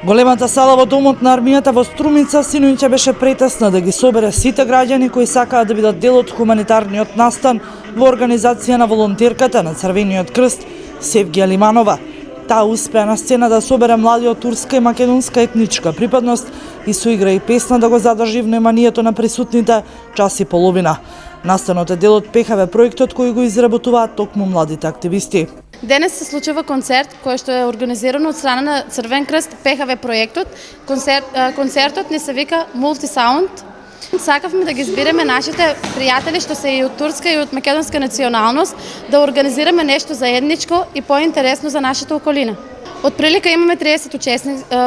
Големата сала во домот на армијата во Струмица синоќа беше претесна да ги собере сите граѓани кои сакаат да бидат дел од хуманитарниот настан во организација на волонтерката на Црвениот крст Севгија Лиманова. Таа успеа на сцена да собере млади од турска и македонска етничка припадност и соигра и песна да го задржи вниманието на присутните час и половина. Настанот е дел од ПХВ проектот кој го изработуваат токму младите активисти. Денес се случува концерт кој што е организиран од страна на Црвен крст ПХВ проектот. Концертот ни се вика Multi-Sound. Сакавме да ги збереме нашите пријатели што се и од турска и од македонска националност, да организираме нешто заедничко и поинтересно за нашата околина. Од прилика имаме 30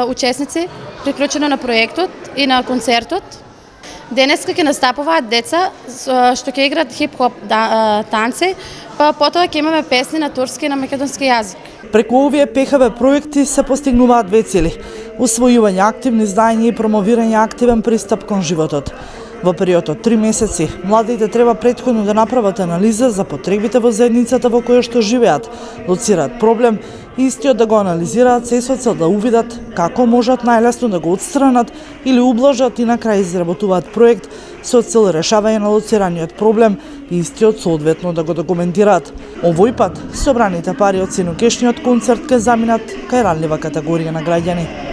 учесници приклучено на проектот и на концертот. Денеска ќе настапуваат деца што ќе играат хип-хоп танци, па потоа ќе имаме песни на турски и на македонски јазик. Преку овие ПХВ проекти се постигнуваат две цели: усвојување активни знаења и промовирање активен пристап кон животот. Во период од 3 месеци, младите треба претходно да направат анализа за потребите во заедницата во која што живеат, лоцираат проблем и истиот да го анализираат се со цел да увидат како можат најлесно да го отстранат или ублажат и на крај изработуваат проект со цел решавање на лоцираниот проблем и истиот соодветно да го документираат. Овој пат собраните пари од синокешниот концерт ке заминат кај ранлива категорија на граѓани.